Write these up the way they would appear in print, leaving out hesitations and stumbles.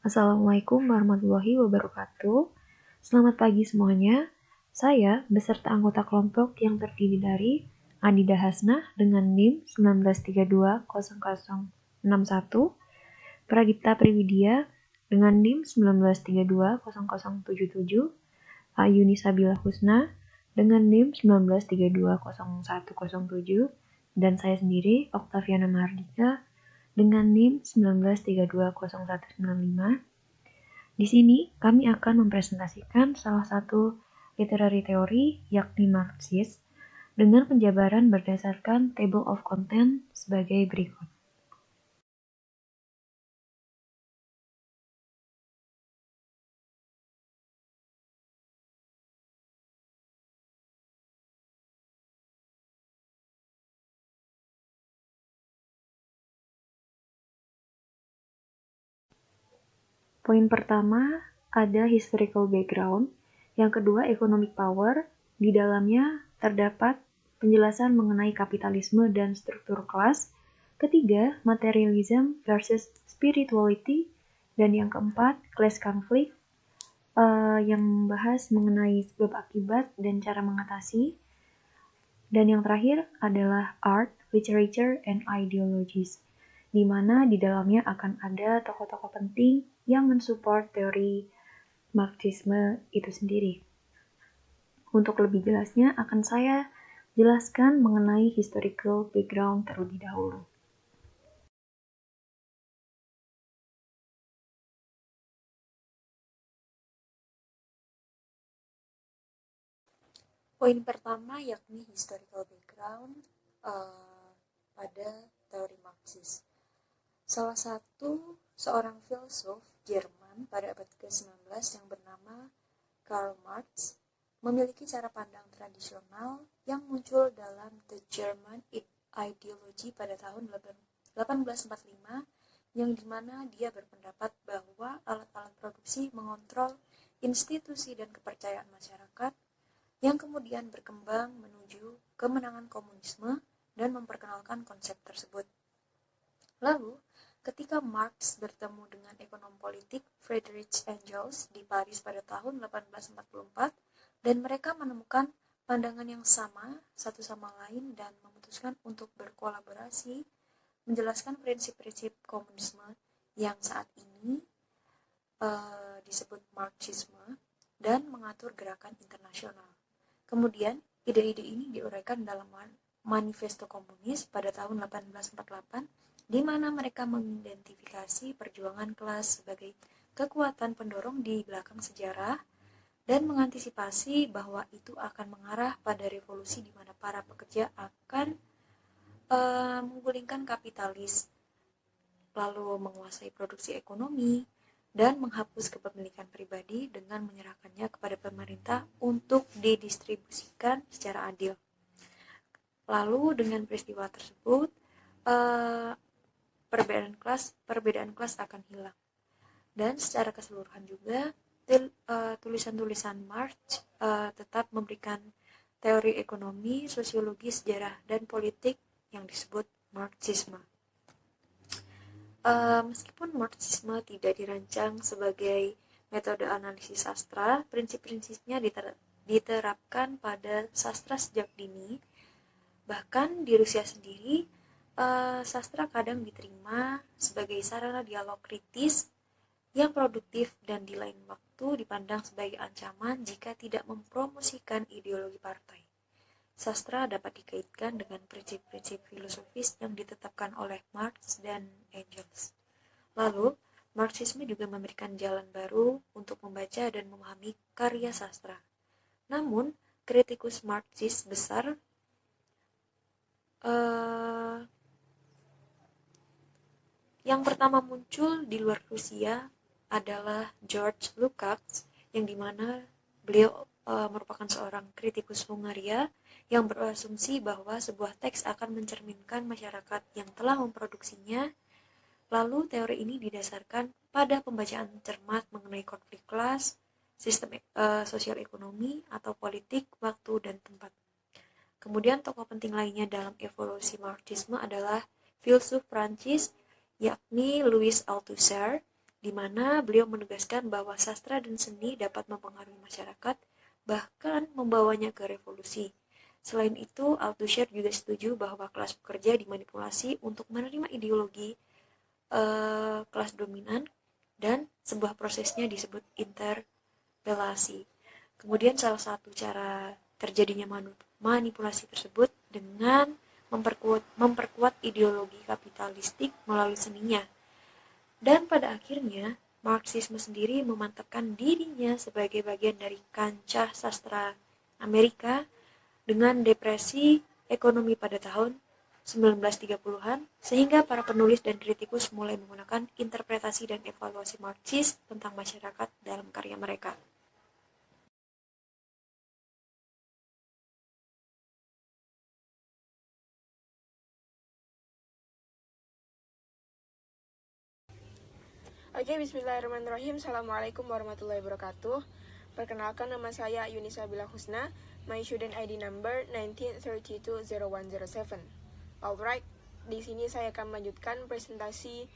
Assalamualaikum warahmatullahi wabarakatuh. Selamat pagi semuanya. Saya beserta anggota kelompok yang terdiri dari Adida Hasnah dengan NIM 19320061, Pradipta Priwidia dengan NIM 19320077, Ayuni Sabila Husna dengan NIM 19320107, dan saya sendiri, Oktaviana Mahardika, dengan NIM 19320195. Di sini kami akan mempresentasikan salah satu literary teori, yakni Marxis, dengan penjabaran berdasarkan table of content sebagai berikut. Poin pertama ada historical background, yang kedua economic power, di dalamnya terdapat penjelasan mengenai kapitalisme dan struktur kelas, ketiga materialism versus spirituality, dan yang keempat class conflict, yang membahas mengenai sebab akibat dan cara mengatasi, dan yang terakhir adalah art, literature, and ideologies, di mana di dalamnya akan ada tokoh-tokoh penting yang mensupport teori Marxisme itu sendiri. Untuk lebih jelasnya akan saya jelaskan mengenai historical background terlebih dahulu. Poin pertama yakni historical background pada teori Marxis. Salah satu seorang filsuf Jerman pada abad ke-19 yang bernama Karl Marx memiliki cara pandang tradisional yang muncul dalam The German Ideology pada tahun 1845, yang dimana dia berpendapat bahwa alat-alat produksi mengontrol institusi dan kepercayaan masyarakat, yang kemudian berkembang menuju kemenangan komunisme dan memperkenalkan konsep tersebut. Lalu, ketika Marx bertemu dengan ekonom politik Friedrich Engels di Paris pada tahun 1844, dan mereka menemukan pandangan yang sama satu sama lain dan memutuskan untuk berkolaborasi menjelaskan prinsip-prinsip komunisme yang saat ini disebut Marxisme dan mengatur gerakan internasional. Kemudian, ide-ide ini diuraikan dalam Manifesto Komunis pada tahun 1848, di mana mereka mengidentifikasi perjuangan kelas sebagai kekuatan pendorong di belakang sejarah dan mengantisipasi bahwa itu akan mengarah pada revolusi di mana para pekerja akan menggulingkan kapitalis, lalu menguasai produksi ekonomi, dan menghapus kepemilikan pribadi dengan menyerahkannya kepada pemerintah untuk didistribusikan secara adil. Lalu dengan peristiwa tersebut, perbedaan kelas akan hilang. Dan secara keseluruhan juga, tulisan-tulisan Marx tetap memberikan teori ekonomi, sosiologi, sejarah, dan politik yang disebut Marxisme. Meskipun Marxisme tidak dirancang sebagai metode analisis sastra, prinsip-prinsipnya diterapkan pada sastra sejak dini. Bahkan di Rusia sendiri, sastra kadang diterima sebagai sarana dialog kritis yang produktif dan di lain waktu dipandang sebagai ancaman jika tidak mempromosikan ideologi partai. Sastra dapat dikaitkan dengan prinsip-prinsip filosofis yang ditetapkan oleh Marx dan Engels. Lalu, Marxisme juga memberikan jalan baru untuk membaca dan memahami karya sastra. Namun, kritikus Marxis besar yang pertama muncul di luar Rusia adalah George Lukács, yang dimana beliau merupakan seorang kritikus Hungaria yang berasumsi bahwa sebuah teks akan mencerminkan masyarakat yang telah memproduksinya. Lalu teori ini didasarkan pada pembacaan cermat mengenai konflik kelas, sistem sosial ekonomi atau politik, waktu, dan tempat. Kemudian tokoh penting lainnya dalam evolusi Marxisme adalah filsuf Prancis, yakni Louis Althusser, di mana beliau menegaskan bahwa sastra dan seni dapat mempengaruhi masyarakat, bahkan membawanya ke revolusi. Selain itu, Althusser juga setuju bahwa kelas pekerja dimanipulasi untuk menerima ideologi kelas dominan dan sebuah prosesnya disebut interpelasi. Kemudian salah satu cara terjadinya manipulasi tersebut dengan memperkuat ideologi kapitalistik melalui seninya. Dan pada akhirnya, Marxisme sendiri memantapkan dirinya sebagai bagian dari kancah sastra Amerika dengan depresi ekonomi pada tahun 1930-an, sehingga para penulis dan kritikus mulai menggunakan interpretasi dan evaluasi Marxis tentang masyarakat dalam karya mereka. Oke, bismillahirrahmanirrahim. Assalamualaikum warahmatullahi wabarakatuh. Perkenalkan, nama saya Yunisa Bila Husna. My student ID number 19320107. Alright, di sini saya akan melanjutkan presentasi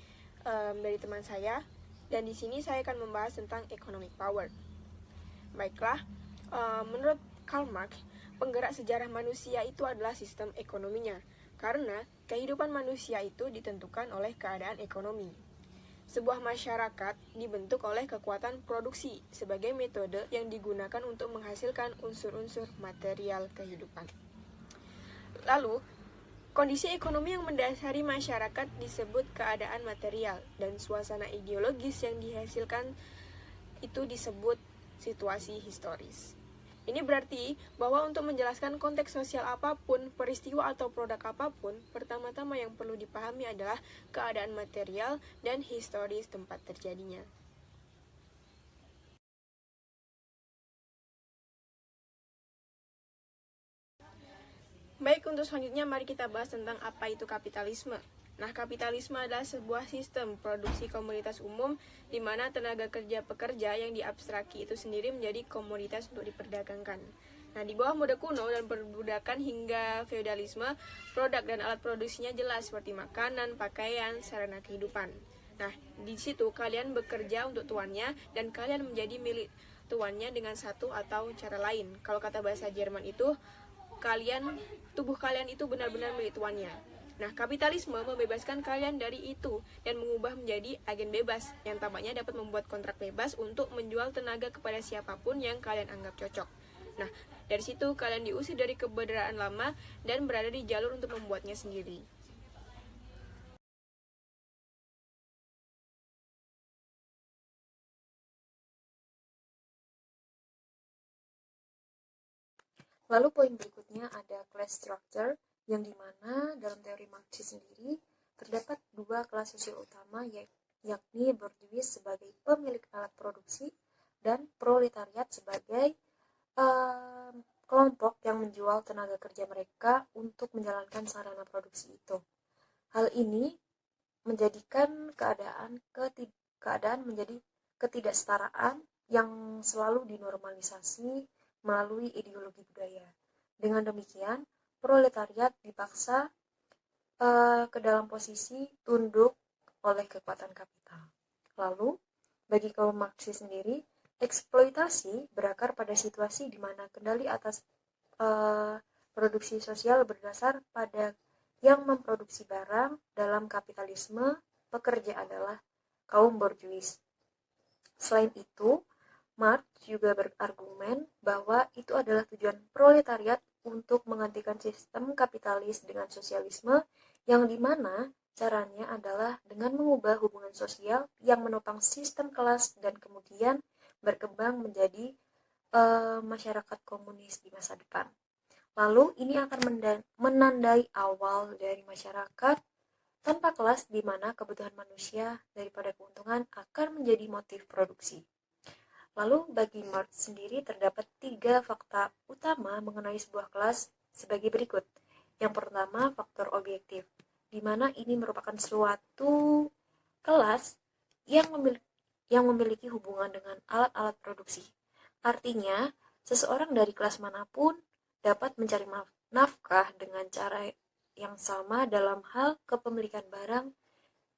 dari teman saya. Dan di sini saya akan membahas tentang economic power. Baiklah, menurut Karl Marx, penggerak sejarah manusia itu adalah sistem ekonominya. Karena kehidupan manusia itu ditentukan oleh keadaan ekonomi. Sebuah masyarakat dibentuk oleh kekuatan produksi sebagai metode yang digunakan untuk menghasilkan unsur-unsur material kehidupan. Lalu, kondisi ekonomi yang mendasari masyarakat disebut keadaan material, dan suasana ideologis yang dihasilkan itu disebut situasi historis. Ini berarti bahwa untuk menjelaskan konteks sosial apapun, peristiwa atau produk apapun, pertama-tama yang perlu dipahami adalah keadaan material dan historis tempat terjadinya. Baik, untuk selanjutnya mari kita bahas tentang apa itu kapitalisme. Nah, kapitalisme adalah sebuah sistem produksi komoditas umum di mana tenaga kerja pekerja yang diabstraksi itu sendiri menjadi komoditas untuk diperdagangkan. Nah, di bawah mode kuno dan perbudakan hingga feodalisme, produk dan alat produksinya jelas seperti makanan, pakaian, sarana kehidupan. Nah, di situ kalian bekerja untuk tuannya dan kalian menjadi milik tuannya dengan satu atau cara lain. Kalau kata bahasa Jerman itu, tubuh kalian itu benar-benar milik tuannya. Nah, kapitalisme membebaskan kalian dari itu dan mengubah menjadi agen bebas yang tampaknya dapat membuat kontrak bebas untuk menjual tenaga kepada siapapun yang kalian anggap cocok. Nah, dari situ kalian diusir dari keberadaan lama dan berada di jalur untuk membuatnya sendiri. Lalu poin berikutnya ada class structure, yang dimana dalam teori Marxis sendiri terdapat dua kelas sosial utama, yakni bourgeois sebagai pemilik alat produksi dan proletariat sebagai kelompok yang menjual tenaga kerja mereka untuk menjalankan sarana produksi itu. Hal ini menjadikan keadaan menjadi ketidaksetaraan yang selalu dinormalisasi melalui ideologi budaya. Dengan demikian, proletariat dipaksa ke dalam posisi tunduk oleh kekuatan kapital. Lalu, bagi kaum Marxis sendiri, eksploitasi berakar pada situasi di mana kendali atas produksi sosial berdasar pada yang memproduksi barang. Dalam kapitalisme, pekerja adalah kaum bourgeois. Selain itu, Marx juga berargumen bahwa itu adalah tujuan proletariat untuk menggantikan sistem kapitalis dengan sosialisme, yang dimana caranya adalah dengan mengubah hubungan sosial yang menopang sistem kelas dan kemudian berkembang menjadi masyarakat komunis di masa depan. Lalu ini akan menandai awal dari masyarakat tanpa kelas, di mana kebutuhan manusia daripada keuntungan akan menjadi motif produksi. Lalu bagi Marx sendiri terdapat 3 fakta utama mengenai sebuah kelas sebagai berikut. Yang pertama, faktor objektif, di mana ini merupakan suatu kelas yang memiliki hubungan dengan alat-alat produksi. Artinya, seseorang dari kelas manapun dapat mencari nafkah dengan cara yang sama dalam hal kepemilikan barang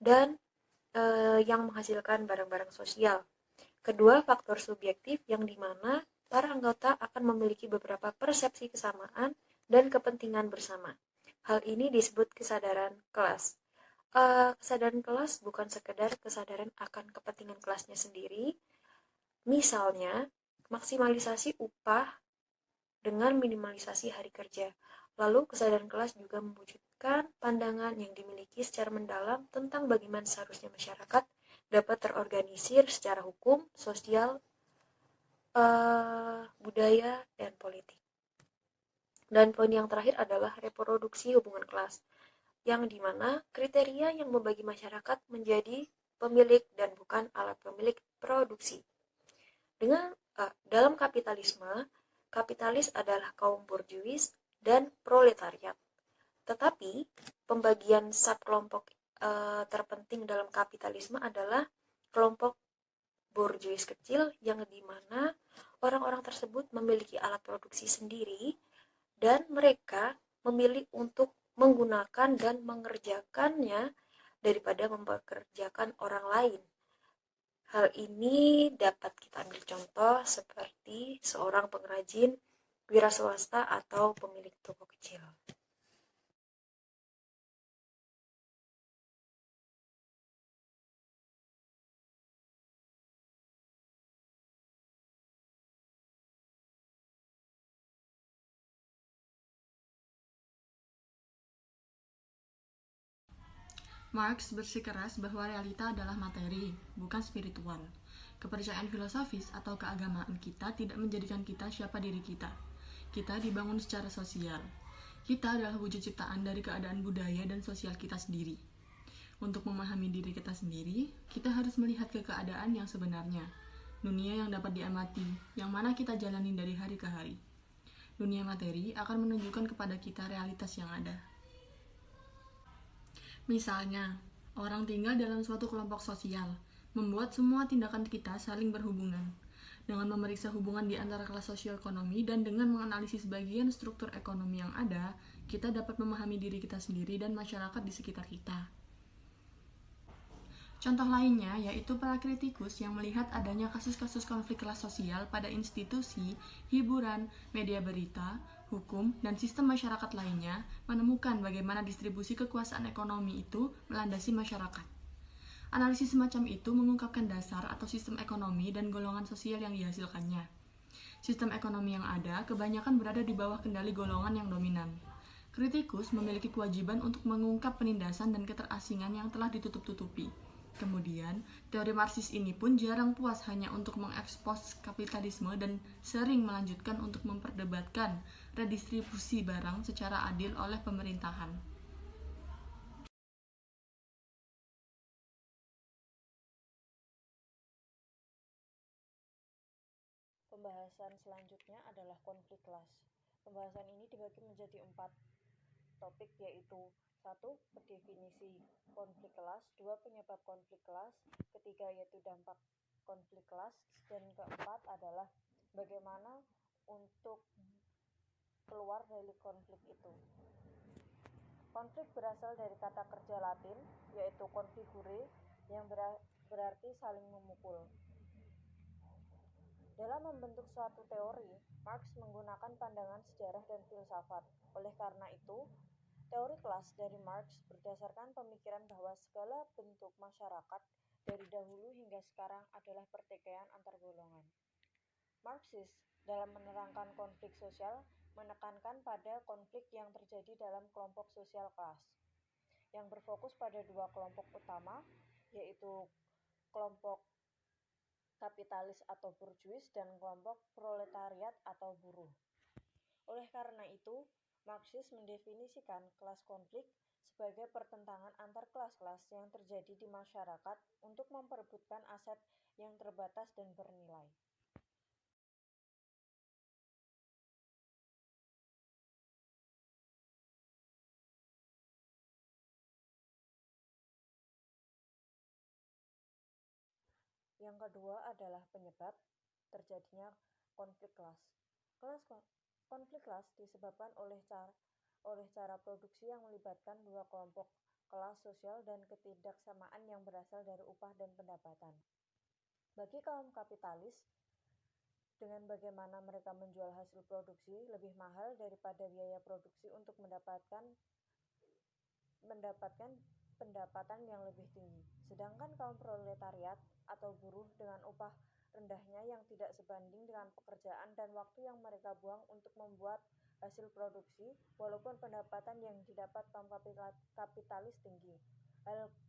dan yang menghasilkan barang-barang sosial. Kedua, faktor subjektif yang dimana para anggota akan memiliki beberapa persepsi kesamaan dan kepentingan bersama. Hal ini disebut kesadaran kelas. Kesadaran kelas bukan sekedar kesadaran akan kepentingan kelasnya sendiri, misalnya maksimalisasi upah dengan minimalisasi hari kerja. Lalu kesadaran kelas juga mewujudkan pandangan yang dimiliki secara mendalam tentang bagaimana seharusnya masyarakat dapat terorganisir secara hukum, sosial, budaya, dan politik. Dan poin yang terakhir adalah reproduksi hubungan kelas, yang dimana kriteria yang membagi masyarakat menjadi pemilik dan bukan alat pemilik produksi. Dalam kapitalisme, kapitalis adalah kaum borjuis dan proletariat. Tetapi pembagian subkelompok terpenting dalam kapitalisme adalah kelompok borjuis kecil yang dimana orang-orang tersebut memiliki alat produksi sendiri dan mereka memilih untuk menggunakan dan mengerjakannya daripada mempekerjakan orang lain. Hal ini dapat kita ambil contoh seperti seorang pengrajin, wira swasta, atau pemilik toko kecil. Marx bersikeras bahwa realita adalah materi, bukan spiritual. Kepercayaan filosofis atau keagamaan kita tidak menjadikan kita siapa diri kita. Kita dibangun secara sosial. Kita adalah wujud ciptaan dari keadaan budaya dan sosial kita sendiri. Untuk memahami diri kita sendiri, kita harus melihat ke keadaan yang sebenarnya. Dunia yang dapat diamati, yang mana kita jalani dari hari ke hari. Dunia materi akan menunjukkan kepada kita realitas yang ada. Misalnya, orang tinggal dalam suatu kelompok sosial, membuat semua tindakan kita saling berhubungan. Dengan memeriksa hubungan di antara kelas sosioekonomi dan dengan menganalisis bagian struktur ekonomi yang ada, kita dapat memahami diri kita sendiri dan masyarakat di sekitar kita. Contoh lainnya yaitu para kritikus yang melihat adanya kasus-kasus konflik kelas sosial pada institusi, hiburan, media berita, hukum, dan sistem masyarakat lainnya menemukan bagaimana distribusi kekuasaan ekonomi itu melandasi masyarakat. Analisis semacam itu mengungkapkan dasar atau sistem ekonomi dan golongan sosial yang dihasilkannya. Sistem ekonomi yang ada kebanyakan berada di bawah kendali golongan yang dominan. Kritikus memiliki kewajiban untuk mengungkap penindasan dan keterasingan yang telah ditutup-tutupi. Kemudian, teori Marxis ini pun jarang puas hanya untuk mengekspos kapitalisme dan sering melanjutkan untuk memperdebatkan redistribusi barang secara adil oleh pemerintahan. Pembahasan selanjutnya adalah konflik kelas. Pembahasan ini dibagi menjadi 4 topik, yaitu 1. Definisi konflik kelas, 2. Penyebab konflik kelas, ketiga yaitu dampak konflik kelas, dan keempat adalah bagaimana untuk keluar dari konflik itu. Konflik berasal dari kata kerja Latin, yaitu configure, yang berarti saling memukul. Dalam membentuk suatu teori, Marx menggunakan pandangan sejarah dan filsafat. Oleh karena itu, teori kelas dari Marx berdasarkan pemikiran bahwa segala bentuk masyarakat dari dahulu hingga sekarang adalah pertikaian antar golongan. Marxis dalam menerangkan konflik sosial menekankan pada konflik yang terjadi dalam kelompok sosial kelas, yang berfokus pada 2 kelompok utama, yaitu kelompok kapitalis atau borjuis dan kelompok proletariat atau buruh. Oleh karena itu, Marxis mendefinisikan kelas konflik sebagai pertentangan antar kelas-kelas yang terjadi di masyarakat untuk memperebutkan aset yang terbatas dan bernilai. Yang kedua adalah penyebab terjadinya konflik kelas. Konflik kelas disebabkan oleh cara produksi yang melibatkan 2 kelompok kelas sosial dan ketidaksamaan yang berasal dari upah dan pendapatan. Bagi kaum kapitalis, dengan bagaimana mereka menjual hasil produksi lebih mahal daripada biaya produksi untuk mendapatkan pendapatan yang lebih tinggi. Sedangkan kaum proletariat atau buruh dengan upah rendahnya yang tidak sebanding dengan pekerjaan dan waktu yang mereka buang untuk membuat hasil produksi, walaupun pendapatan yang didapat kaum kapitalis tinggi.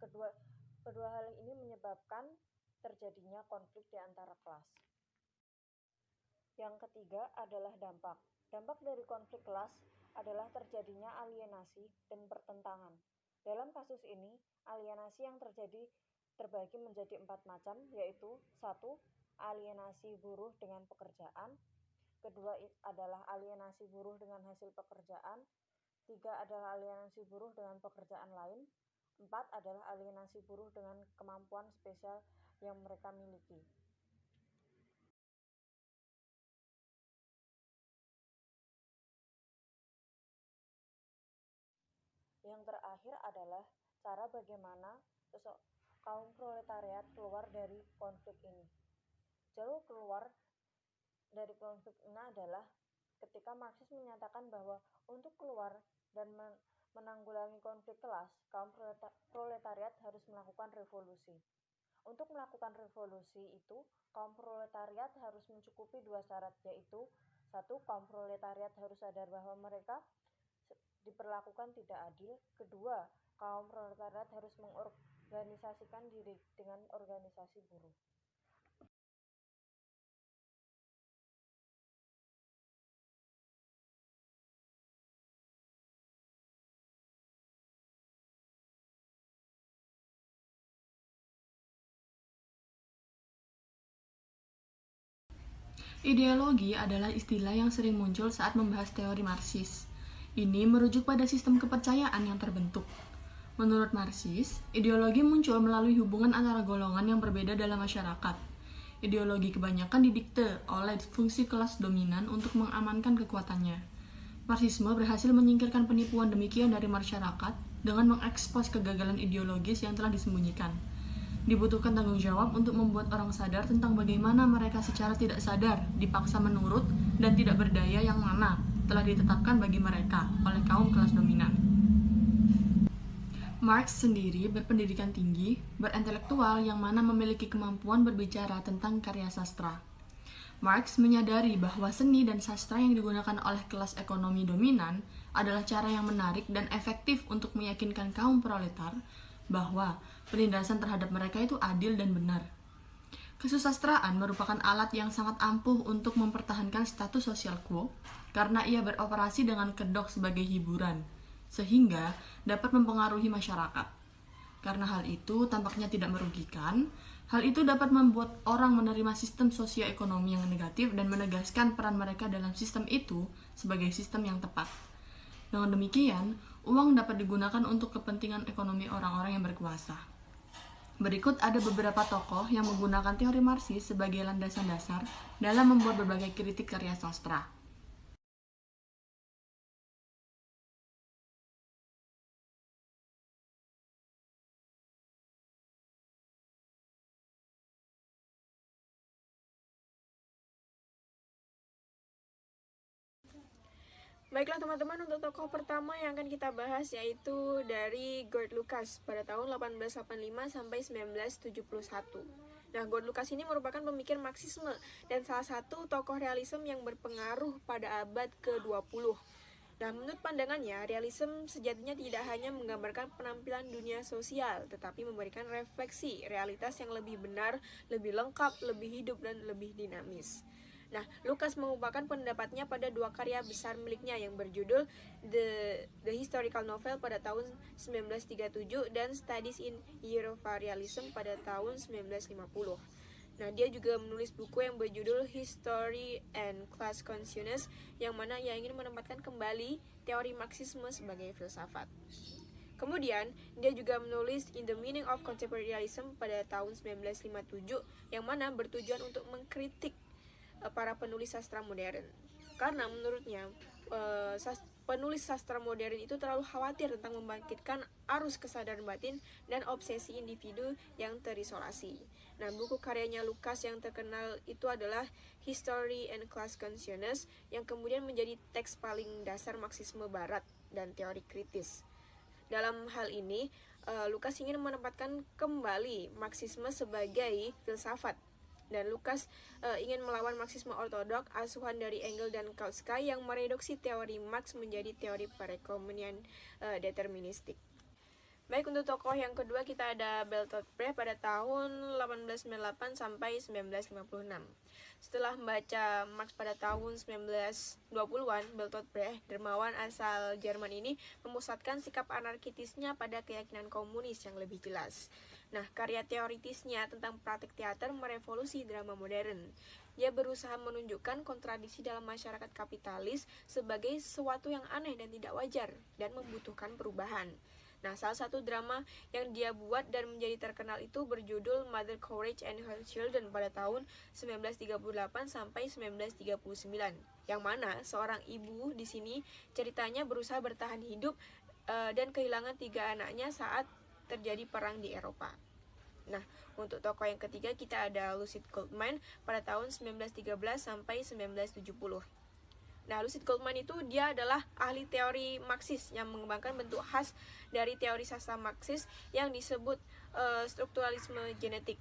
Kedua hal ini menyebabkan terjadinya konflik di antara kelas. Yang ketiga adalah dampak. Dampak dari konflik kelas adalah terjadinya alienasi dan pertentangan. Dalam kasus ini, alienasi yang terjadi terbagi menjadi 4 macam, yaitu 1. Alienasi buruh dengan pekerjaan. Kedua adalah alienasi buruh dengan hasil pekerjaan. 3 adalah alienasi buruh dengan pekerjaan lain. 4 adalah alienasi buruh dengan kemampuan spesial yang mereka miliki. Yang terakhir adalah cara bagaimana kaum proletariat keluar dari konflik ini. Jalur keluar dari konflik ini adalah ketika Marxis menyatakan bahwa untuk keluar dan menanggulangi konflik kelas, kaum proletariat harus melakukan revolusi. Untuk melakukan revolusi itu, kaum proletariat harus mencukupi 2 syarat, yaitu 1. Kaum proletariat harus sadar bahwa mereka diperlakukan tidak adil. Kedua, kaum proletariat harus mengorganisasikan diri dengan organisasi buruh. Ideologi adalah istilah yang sering muncul saat membahas teori Marxis. Ini merujuk pada sistem kepercayaan yang terbentuk. Menurut Marxis, ideologi muncul melalui hubungan antara golongan yang berbeda dalam masyarakat. Ideologi kebanyakan didikte oleh fungsi kelas dominan untuk mengamankan kekuatannya. Marxisme berhasil menyingkirkan penipuan demikian dari masyarakat dengan mengekspos kegagalan ideologis yang telah disembunyikan. Dibutuhkan tanggung jawab untuk membuat orang sadar tentang bagaimana mereka secara tidak sadar dipaksa menurut dan tidak berdaya yang mana telah ditetapkan bagi mereka oleh kaum kelas dominan. Marx sendiri berpendidikan tinggi, berintelektual yang mana memiliki kemampuan berbicara tentang karya sastra. Marx menyadari bahwa seni dan sastra yang digunakan oleh kelas ekonomi dominan adalah cara yang menarik dan efektif untuk meyakinkan kaum proletar bahwa penindasan terhadap mereka itu adil dan benar. Kesusastraan merupakan alat yang sangat ampuh untuk mempertahankan status sosial quo karena ia beroperasi dengan kedok sebagai hiburan, sehingga dapat mempengaruhi masyarakat. Karena hal itu tampaknya tidak merugikan, hal itu dapat membuat orang menerima sistem sosioekonomi yang negatif dan menegaskan peran mereka dalam sistem itu sebagai sistem yang tepat. Dengan demikian, uang dapat digunakan untuk kepentingan ekonomi orang-orang yang berkuasa. Berikut ada beberapa tokoh yang menggunakan teori Marxis sebagai landasan dasar dalam membuat berbagai kritik karya sastra. Baiklah teman-teman, untuk tokoh pertama yang akan kita bahas yaitu dari Gerd Lukács pada tahun 1885 sampai 1971. Nah, Gerd Lukács ini merupakan pemikir Marxisme dan salah satu tokoh realisme yang berpengaruh pada abad ke-20. Nah, menurut pandangannya, realisme sejatinya tidak hanya menggambarkan penampilan dunia sosial, tetapi memberikan refleksi realitas yang lebih benar, lebih lengkap, lebih hidup, dan lebih dinamis. Nah, Lukács mengubahkan pendapatnya pada 2 karya besar miliknya yang berjudul The Historical Novel pada tahun 1937 dan Studies in Eurorealism pada tahun 1950. Nah, dia juga menulis buku yang berjudul History and Class Consciousness, yang mana ia ingin menempatkan kembali teori Marxisme sebagai filsafat. Kemudian, dia juga menulis In the Meaning of Contemporary Realism pada tahun 1957, yang mana bertujuan untuk mengkritik para penulis sastra modern. Karena menurutnya, penulis sastra modern itu terlalu khawatir tentang membangkitkan arus kesadaran batin dan obsesi individu yang terisolasi. Nah, buku karyanya Lukács yang terkenal itu adalah History and Class Consciousness yang kemudian menjadi teks paling dasar Marxisme Barat dan teori kritis. Dalam hal ini, Lukács ingin menempatkan kembali Marxisme sebagai filsafat. Dan Lukács ingin melawan Marxisme ortodok asuhan dari Engels dan Kautsky yang mereduksi teori Marx menjadi teori perekonomian deterministik. Baik, untuk tokoh yang kedua kita ada Bertolt Brecht pada tahun 1898 sampai 1956. Setelah membaca Marx pada tahun 1920-an, Bertolt Brecht, dermawan asal Jerman ini memusatkan sikap anarkitisnya pada keyakinan komunis yang lebih jelas. Nah, karya teoritisnya tentang praktik teater merevolusi drama modern. Dia berusaha menunjukkan kontradiksi dalam masyarakat kapitalis sebagai sesuatu yang aneh dan tidak wajar dan membutuhkan perubahan. Nah, salah satu drama yang dia buat dan menjadi terkenal itu berjudul Mother Courage and Her Children pada tahun 1938 sampai 1939. Yang mana seorang ibu di sini ceritanya berusaha bertahan hidup dan kehilangan 3 anaknya saat terjadi perang di Eropa. Nah, untuk tokoh yang ketiga kita ada Lucid Goldman pada tahun 1913 sampai 1970. Nah, Lucid Goldman itu dia adalah ahli teori Marxis yang mengembangkan bentuk khas dari teori sastra Marxis yang disebut strukturalisme genetik.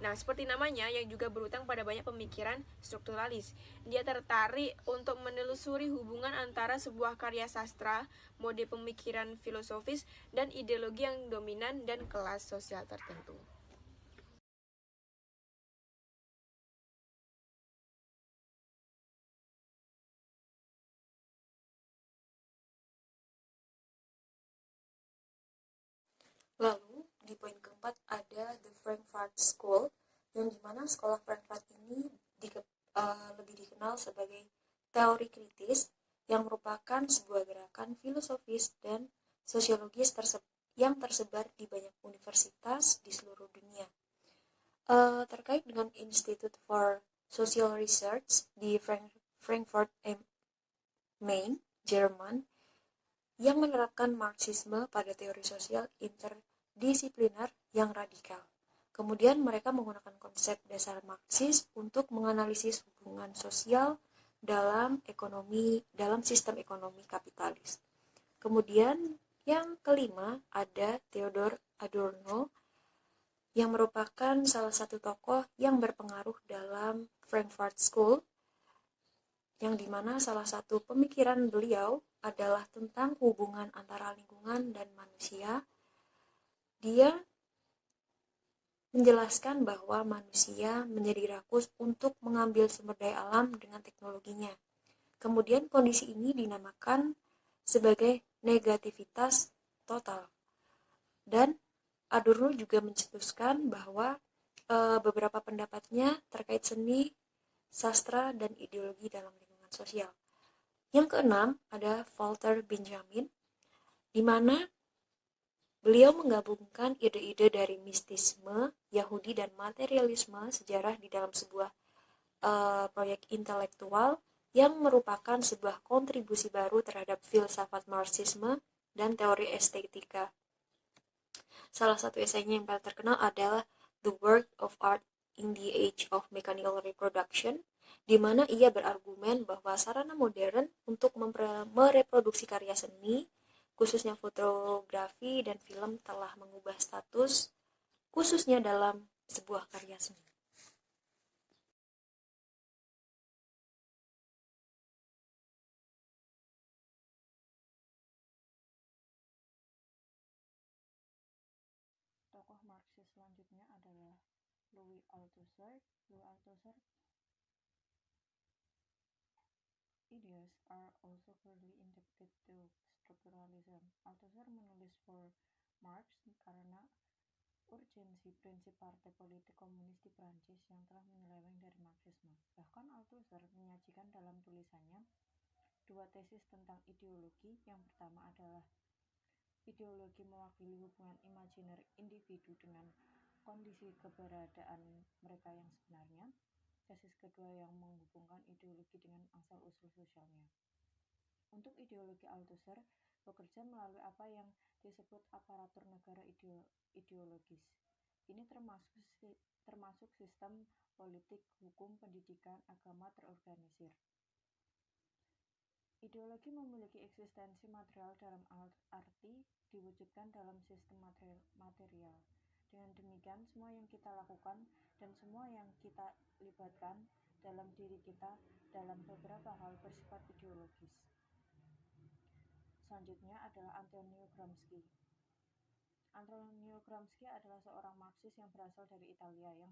Nah, seperti namanya yang juga berutang pada banyak pemikiran strukturalis. Dia tertarik untuk menelusuri hubungan antara sebuah karya sastra, mode pemikiran filosofis, dan ideologi yang dominan dan kelas sosial tertentu. Lalu di poin keempat ada The Frankfurt School, yang dimana sekolah Frankfurt ini lebih dikenal sebagai teori kritis yang merupakan sebuah gerakan filosofis dan sosiologis yang tersebar di banyak universitas di seluruh dunia. Terkait dengan Institute for Social Research di Frankfurt Main, Jerman, yang menerapkan Marxisme pada teori sosial interdisipliner yang radikal. Kemudian mereka menggunakan konsep dasar Marxis untuk menganalisis hubungan sosial dalam sistem ekonomi kapitalis. Kemudian yang kelima ada Theodor Adorno yang merupakan salah satu tokoh yang berpengaruh dalam Frankfurt School, yang dimana salah satu pemikiran beliau adalah tentang hubungan antara lingkungan dan manusia. Dia menjelaskan bahwa manusia menjadi rakus untuk mengambil sumber daya alam dengan teknologinya. Kemudian kondisi ini dinamakan sebagai negativitas total. Dan Adorno juga mencetuskan bahwa beberapa pendapatnya terkait seni, sastra, dan ideologi dalam lingkungan sosial. Yang keenam ada Walter Benjamin, di mana beliau menggabungkan ide-ide dari mistisme, Yahudi, dan materialisme sejarah di dalam sebuah proyek intelektual yang merupakan sebuah kontribusi baru terhadap filsafat Marxisme dan teori estetika. Salah satu esainya yang paling terkenal adalah The Work of Art in the Age of Mechanical Reproduction, di mana ia berargumen bahwa sarana modern untuk mereproduksi karya seni, khususnya fotografi dan film, telah mengubah status, khususnya dalam sebuah karya seni. Tokoh Marxis selanjutnya adalah Louis Althusser. Louis Althusser ideas are also clearly indebted to structuralism. Althusser menulis for Marx karena urgensi prinsip partai politik komunis di Prancis yang telah menyeleweng dari Marxisme. Bahkan Althusser menyajikan dalam tulisannya dua tesis tentang ideologi. Yang pertama adalah ideologi mewakili hubungan imajiner individu dengan kondisi keberadaan mereka yang sebenarnya. Tesis kedua yang menghubungkan ideologi dengan asal-usul sosialnya. Untuk ideologi Althusser bekerja melalui apa yang disebut aparatur negara ideologis. Ini termasuk sistem politik, hukum, pendidikan, agama terorganisir. Ideologi memiliki eksistensi material dalam arti diwujudkan dalam sistem material. Dengan demikian, semua yang kita lakukan dan semua yang kita libatkan dalam diri kita dalam beberapa hal bersifat ideologis. Selanjutnya adalah Antonio Gramsci. Antonio Gramsci adalah seorang Marxis yang berasal dari Italia yang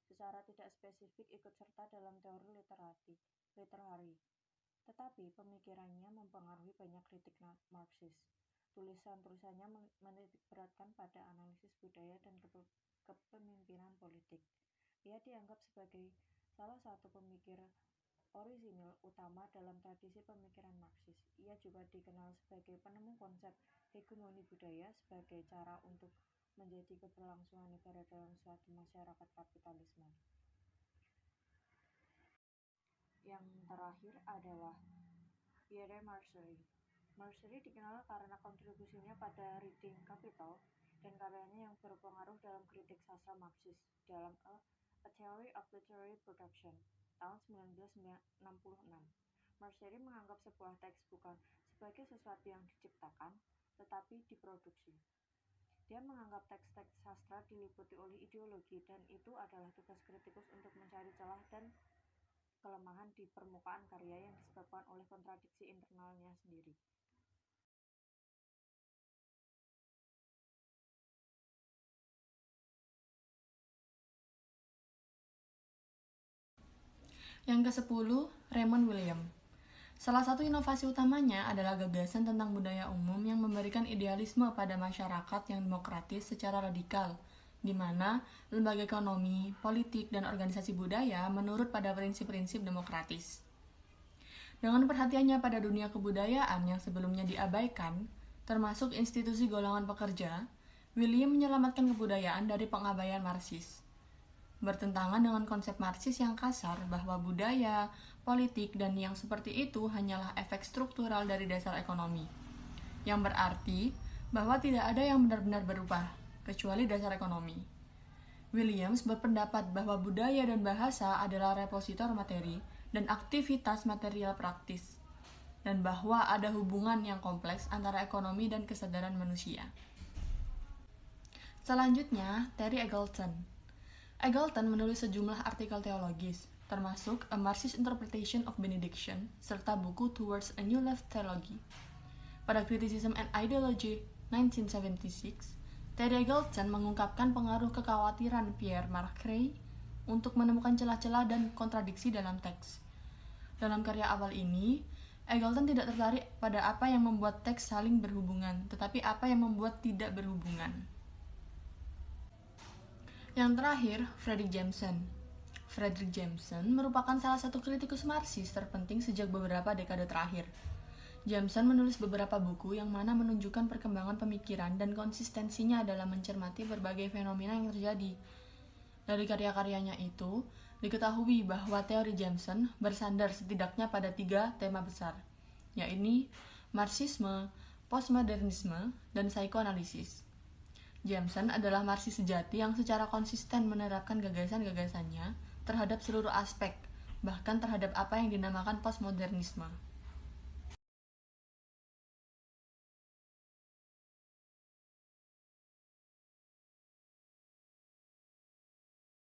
secara tidak spesifik ikut serta dalam teori literari. Tetapi pemikirannya mempengaruhi banyak kritik Marxis. Tulisan-tulisannya menitikberatkan pada analisis budaya dan kepemimpinan politik. Ia dianggap sebagai salah satu pemikir orisinil utama dalam tradisi pemikiran Marxis. Ia juga dikenal sebagai penemu konsep hegemoni budaya sebagai cara untuk menjadi keberlangsungan negara dalam suatu masyarakat kapitalisme. Yang terakhir adalah Pierre Marcel. Marcel dikenal karena kontribusinya pada Reading Capital dan karyanya yang berpengaruh dalam kritik sastra Marxis dalam A Theory of Literary Production tahun 1966. Marcel menganggap sebuah teks bukan sebagai sesuatu yang diciptakan, tetapi diproduksi. Dia menganggap teks-teks sastra diliputi oleh ideologi dan itu adalah tugas kritikus untuk mencari celah dan kelemahan di permukaan karya yang disebabkan oleh kontradiksi internalnya sendiri. Yang ke-10, Raymond William. Salah satu inovasi utamanya adalah gagasan tentang budaya umum yang memberikan idealisme pada masyarakat yang demokratis secara radikal, di mana lembaga ekonomi, politik, dan organisasi budaya menurut pada prinsip-prinsip demokratis. Dengan perhatiannya pada dunia kebudayaan yang sebelumnya diabaikan, termasuk institusi golongan pekerja, William menyelamatkan kebudayaan dari pengabaian Marxis. Bertentangan dengan konsep Marxis yang kasar bahwa budaya, politik, dan yang seperti itu hanyalah efek struktural dari dasar ekonomi, yang berarti bahwa tidak ada yang benar-benar berubah, kecuali dasar ekonomi. Williams berpendapat bahwa budaya dan bahasa adalah repositor materi dan aktivitas material praktis, dan bahwa ada hubungan yang kompleks antara ekonomi dan kesadaran manusia. Selanjutnya, Terry Eagleton. Eagleton menulis sejumlah artikel teologis, termasuk A Marxist Interpretation of Benediction, serta buku Towards a New Left Theology. Pada Criticism and Ideology 1976, Terry Eagleton mengungkapkan pengaruh kekhawatiran Pierre Marcel untuk menemukan celah-celah dan kontradiksi dalam teks. Dalam karya awal ini, Eagleton tidak tertarik pada apa yang membuat teks saling berhubungan, tetapi apa yang membuat tidak berhubungan. Yang terakhir, Fredric Jameson. Fredric Jameson merupakan salah satu kritikus Marxis terpenting sejak beberapa dekade terakhir. Jameson menulis beberapa buku yang mana menunjukkan perkembangan pemikiran dan konsistensinya dalam mencermati berbagai fenomena yang terjadi. Dari karya-karyanya itu, diketahui bahwa teori Jameson bersandar setidaknya pada 3 tema besar, yaitu Marxisme, postmodernisme, dan psikoanalisis. Jameson adalah Marxis sejati yang secara konsisten menerapkan gagasan-gagasannya terhadap seluruh aspek, bahkan terhadap apa yang dinamakan postmodernisme.